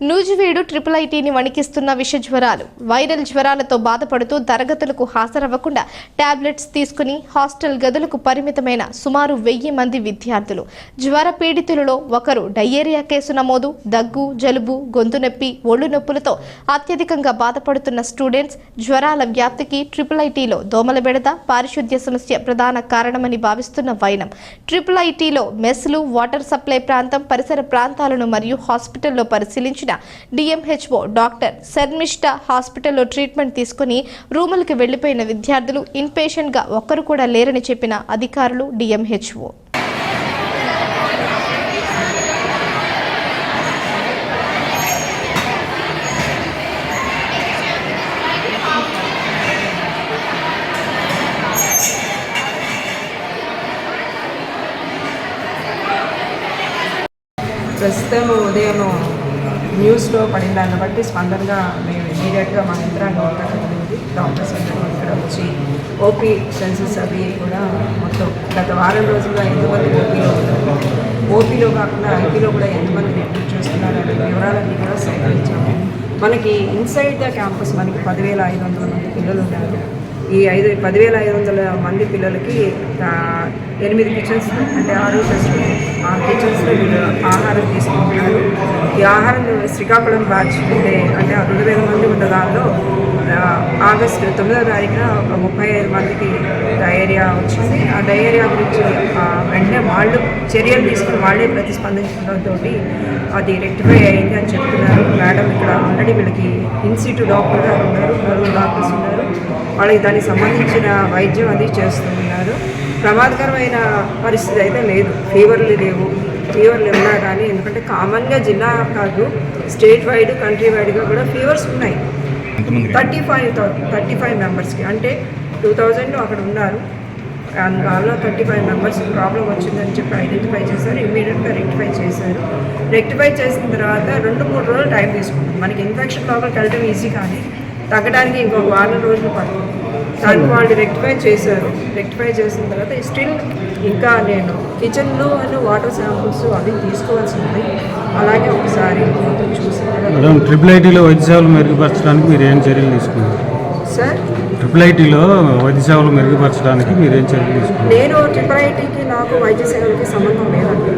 Nuzvid triple ఐటీని వణికిస్తున్న విష జ్వరాలు. Viral జ్వరాలతో బాధపడుతూ తరగతులకు హాజరవ్వకుండా టాబ్లెట్స్ తీసుకుని హాస్టల్ గదులకు పరిమితమైన సుమారు 1000 మంది విద్యార్థులు. జ్వర పీడితులలో ఒకరు డయేరియా కేసు నమోదు. దగ్గు, జలుబు, గొంతు నొప్పి, ఒళ్ళు నొప్పులతో అత్యధికంగా బాధపడుతున్న స్టూడెంట్స్. జ్వరాల వ్యాప్తికి ట్రిపుల్ ఐటీలో దోమల బెడద, పారిశుద్ధ్య సమస్య ప్రధాన కారణమని భావిస్తున్న వైనం. ట్రిపుల్ ఐటీలో మెస్లు, వాటర్ సప్లై ప్రాంతం, పరిసర ప్రాంతాలను మరియు హాస్పిటల్లో పరిశీలించిన డిఎంహెచ్ఓ డాక్టర్ శర్మిష్ఠ హాస్పిటల్లో ట్రీట్మెంట్ తీసుకుని రూములకు వెళ్లిపోయిన విద్యార్థులు ఇన్ పేషెంట్ గా ఒక్కరు కూడా లేరని చెప్పిన అధికారులు, డిఎంహెచ్ఓ. ప్రస్తుతం ఉదయం న్యూస్లో పడిన దాన్ని బట్టి స్పందనగా మేము ఇమీడియట్గా మా యంత్రాంగం అంతా కలిగింది. డాక్టర్స్ అందరూ ఇక్కడ వచ్చి ఓపీ సెన్సెస్ అవి కూడా మొత్తం గత వారం రోజులుగా ఎంతమంది ఓపీలో కాకుండా ఐపీలో కూడా ఎంతమంది రిక్రూట్ చేస్తున్నారు అనే వివరాలన్నీ కూడా సేకరించాము. మనకి ఇన్సైడ్ ద క్యాంపస్ మనకి 10,500 మంది పిల్లలు ఉన్నారు. ఈ 10,500 మంది పిల్లలకి 8 కిచెన్స్ అంటే 6 కిచెన్స్లో వీళ్ళు ఆహారం తీసుకుంటున్నారు. ఈ ఆహారం శ్రీకాకుళం బ్యాచ్ అంటే 2,000 మంది ఉన్న దానిలో ఆగస్టు 9వ తారీఖున ఒక 35 మందికి డయేరియా వచ్చింది. ఆ డయేరియా గురించి వెంటనే వాళ్ళు చర్యలు తీసుకుని వాళ్ళే ప్రతిస్పందించడంతో అది రెక్టిఫై అయింది అని చెప్తున్నారు. మేడం ఇక్కడ ఆల్రెడీ వీళ్ళకి ఇన్స్టిట్యూట్ డాక్టర్ గారు ఉన్నారు, 4 డాక్టర్స్ ఉన్నారు. వాళ్ళకి దానికి సంబంధించిన వైద్యం అది చేస్తున్నారు. ప్రమాదకరమైన పరిస్థితి అయితే లేదు. ఫీవర్లు లేవు. ఫీవర్లు ఉన్నా కానీ ఎందుకంటే కామన్గా జిల్లా కాదు, స్టేట్ వైడ్, కంట్రీ వైడ్గా కూడా ఫీవర్స్ ఉన్నాయి. 35 మెంబర్స్కి అంటే 2000 అక్కడ ఉన్నారు. అందువల్ల 35 మెంబర్స్ ప్రాబ్లం వచ్చిందని చెప్పి ఐడెంటిఫై చేశారు. ఇమ్మీడియట్గా రెక్టిఫై చేశారు. రెక్టిఫై చేసిన తర్వాత 2-3 రోజులు టైం తీసుకుంటుంది. మనకి ఇన్ఫెక్షన్ లోపలికి వెళ్ళడం ఈజీ, కానీ తగ్గడానికి ఇంకొక 1 వారం రోజులు పడుతుంది. దానికి వాళ్ళు రెక్టిఫై చేశారు. రెక్టిఫై చేసిన తర్వాత స్టిల్ ఇంకా నేను కిచెన్లో వాటర్ శాంపుల్స్ అవి తీసుకోవాల్సి ఉంది. అలాగే ఒకసారి మొత్తం చూసి ట్రిపుల్ ఐటీలో వైద్య సేవలు మెరుగుపరచడానికి మీరు ఏం చర్యలు తీసుకున్నారు సార్? ట్రిపుల్ ఐటీలో వైద్య సేవలు మెరుగుపరచడానికి మీరు ఏం చర్యలు తీసుకున్నారు? నేను ట్రిపుల్ ఐటీకి నాకు వైద్య సేవలకి సంబంధం లేదండి.